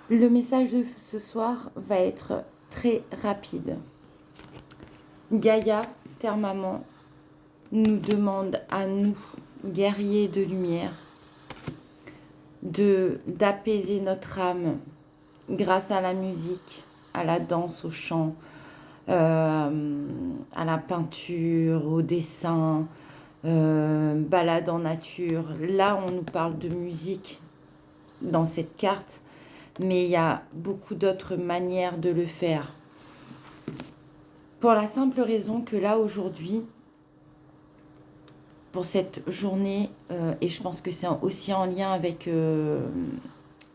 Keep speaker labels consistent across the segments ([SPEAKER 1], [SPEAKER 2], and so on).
[SPEAKER 1] Le message de ce soir va être très rapide. Gaïa, Terre Maman, nous demande à nous, guerriers de lumière, d'apaiser notre âme grâce à la musique, à la danse, au chant, à la peinture, au dessin, balade en nature. Là, on nous parle de musique dans cette carte, mais il y a beaucoup d'autres manières de le faire. Pour la simple raison que là, aujourd'hui, pour cette journée, et je pense que c'est aussi en lien avec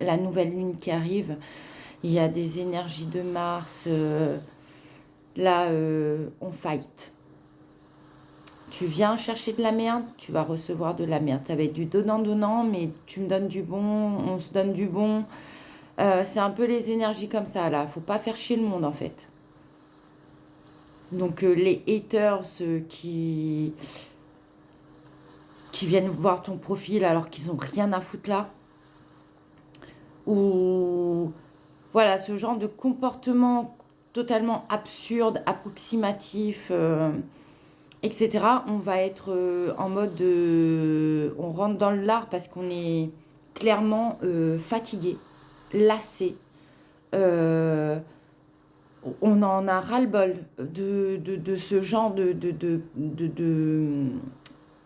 [SPEAKER 1] la nouvelle lune qui arrive, il y a des énergies de Mars. Là, on fight. Tu viens chercher de la merde, tu vas recevoir de la merde. Ça va être du donnant-donnant, mais tu me donnes du bon, on se donne du bon. C'est un peu les énergies comme ça, là. Faut pas faire chier le monde, en fait. Donc, les haters qui viennent voir ton profil alors qu'ils n'ont rien à foutre là, ou voilà, ce genre de comportement totalement absurde, approximatif, etc. On va être en mode on rentre dans le lard parce qu'on est clairement fatigué, lassé. On en a ras-le-bol de ce genre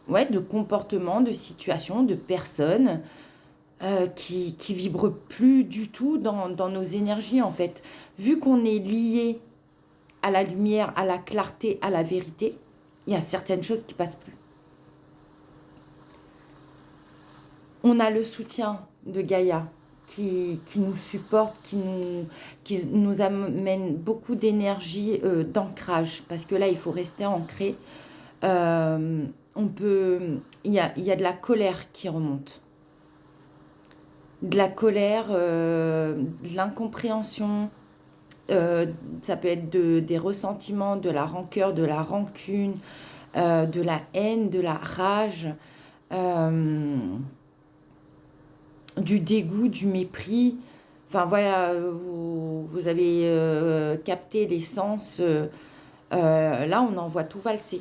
[SPEAKER 1] ouais, de comportement, de situation, de personnes qui vibrent plus du tout dans nos énergies, en fait. Vu qu'on est lié à la lumière, à la clarté, à la vérité, il y a certaines choses qui passent plus. On a le soutien de Gaïa qui nous supporte, qui nous amène beaucoup d'énergie, d'ancrage, parce que là, il faut rester ancré. Il y a de la colère qui remonte. De la colère, de l'incompréhension, ça peut être des ressentiments, de la rancœur, de la rancune, de la haine, de la rage, du dégoût, du mépris. Enfin voilà, vous avez capté l'essence. Là, on envoie tout valser.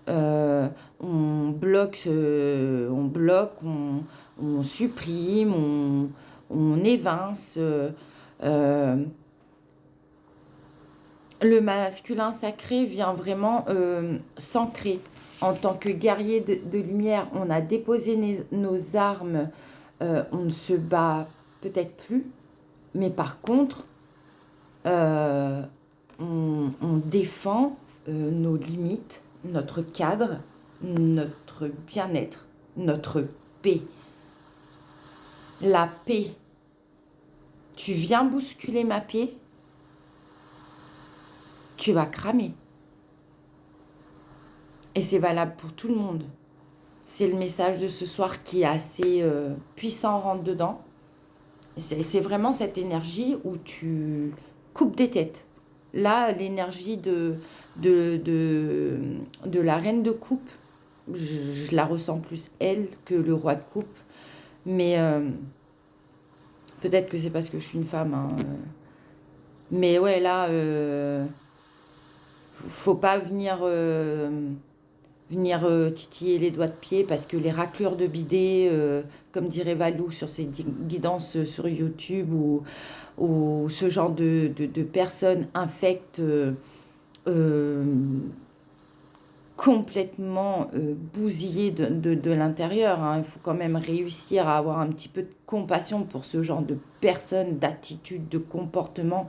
[SPEAKER 1] On bloque, on supprime, on évince. Le masculin sacré vient vraiment s'ancrer. En tant que guerrier de lumière, on a déposé nos armes, on ne se bat peut-être plus, mais par contre, on défend nos limites, notre cadre, notre bien-être, notre paix. La paix. Tu viens bousculer ma paix, tu vas cramer. Et c'est valable pour tout le monde. C'est le message de ce soir qui est assez puissant, rentre dedans. C'est vraiment cette énergie où tu coupes des têtes. Là, l'énergie de la reine de coupe, je la ressens plus elle que le roi de coupe. Mais peut-être que c'est parce que je suis une femme. Hein. Mais ouais, là, faut pas venir titiller les doigts de pied parce que les raclures de bidet, comme dirait Valou sur ses guidances sur YouTube, ou ce genre de personnes infectent complètement bousillées de l'intérieur. Hein. Il faut quand même réussir à avoir un petit peu de compassion pour ce genre de personnes, d'attitudes, de comportements,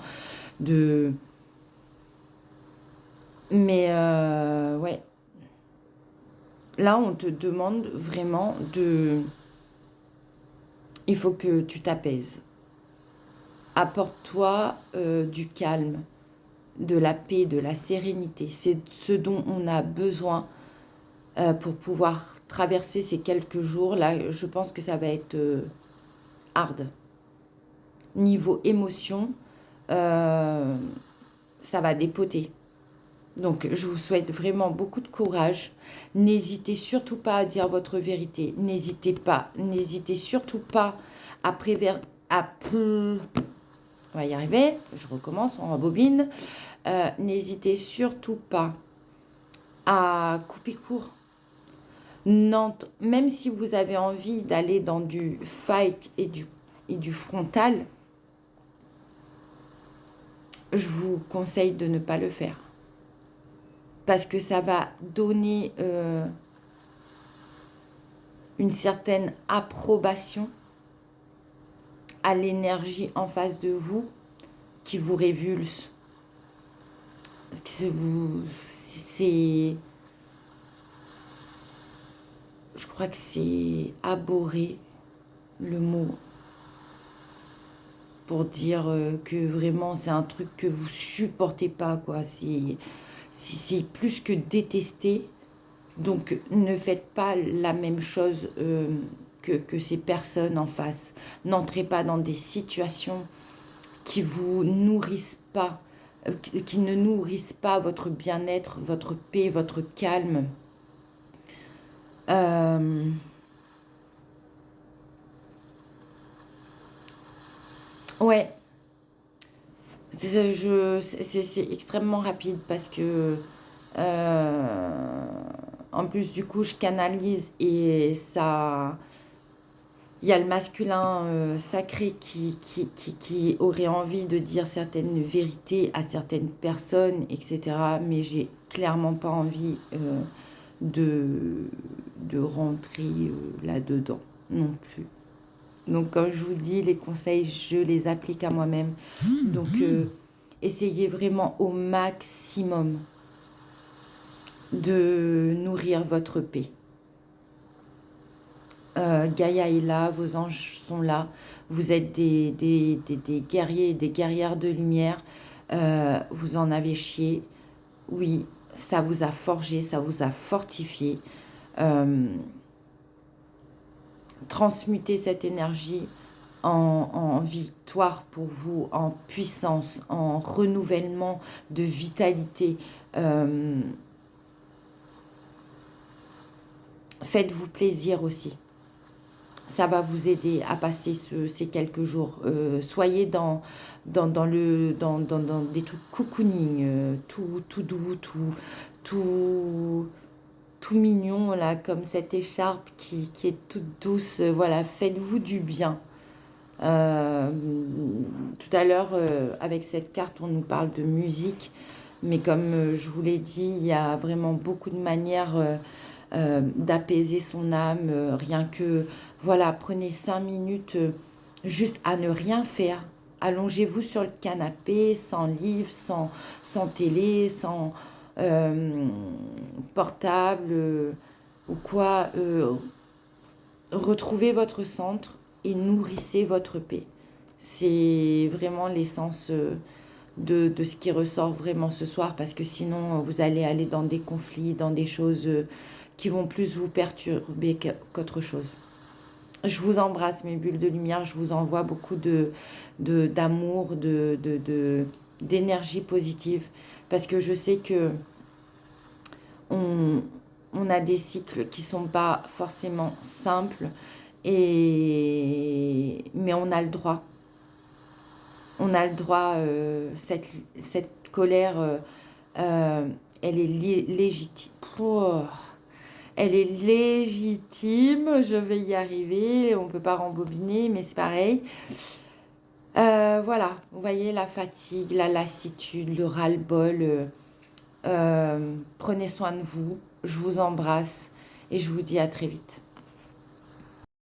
[SPEAKER 1] Mais ouais. Là, on te demande vraiment il faut que tu t'apaises. Apporte-toi du calme, de la paix, de la sérénité. C'est ce dont on a besoin pour pouvoir traverser ces quelques jours. Là, je pense que ça va être hard. Niveau émotion, ça va dépoter. Donc, je vous souhaite vraiment beaucoup de courage. N'hésitez surtout pas à dire votre vérité. N'hésitez surtout pas à On va y arriver. Je recommence, on rebobine. N'hésitez surtout pas à couper court. Non, même si vous avez envie d'aller dans du fight et du frontal, je vous conseille de ne pas le faire. Parce que ça va donner une certaine approbation à l'énergie en face de vous qui vous révulse. Parce que c'est... Je crois que c'est abhorrer le mot pour dire que vraiment c'est un truc que vous supportez pas, quoi. C'est plus que détester. Donc ne faites pas la même chose que ces personnes en face. N'entrez pas dans des situations qui vous nourrissent pas, qui ne nourrissent pas votre bien-être, votre paix, votre calme. Ouais, c'est extrêmement rapide parce que en plus du coup je canalise et ça, il y a le masculin sacré qui aurait envie de dire certaines vérités à certaines personnes, etc. Mais j'ai clairement pas envie de rentrer là-dedans non plus. Donc, comme je vous dis, les conseils, je les applique à moi-même. Donc, essayez vraiment au maximum de nourrir votre paix. Gaïa est là, vos anges sont là. Vous êtes des guerriers et des guerrières de lumière. Vous en avez chié. Oui, ça vous a forgé, ça vous a fortifié. Transmutez cette énergie en victoire pour vous, en puissance, en renouvellement de vitalité. Faites-vous plaisir aussi. Ça va vous aider à passer ces quelques jours. Soyez dans des trucs cocooning, tout doux, tout mignon, là, comme cette écharpe qui est toute douce. Voilà, faites-vous du bien. Tout à l'heure, avec cette carte, on nous parle de musique. Mais comme je vous l'ai dit, il y a vraiment beaucoup de manières d'apaiser son âme. Rien que, voilà, prenez 5 minutes juste à ne rien faire. Allongez-vous sur le canapé, sans livre, sans télé, sans portable ou quoi. Retrouvez votre centre et nourrissez votre paix. C'est vraiment l'essence de ce qui ressort vraiment ce soir, parce que sinon vous allez aller dans des conflits, dans des choses qui vont plus vous perturber qu'autre chose. Je vous embrasse mes bulles de lumière, je vous envoie beaucoup d'amour, d'énergie positive, parce que je sais que on a des cycles qui sont pas forcément simples, mais on a le droit. On a le droit, cette colère, elle est légitime. Oh, elle est légitime, je vais y arriver. On ne peut pas rembobiner, mais c'est pareil. Voilà, vous voyez la fatigue, la lassitude, le ras-le-bol. Prenez soin de vous, je vous embrasse et je vous dis à très vite.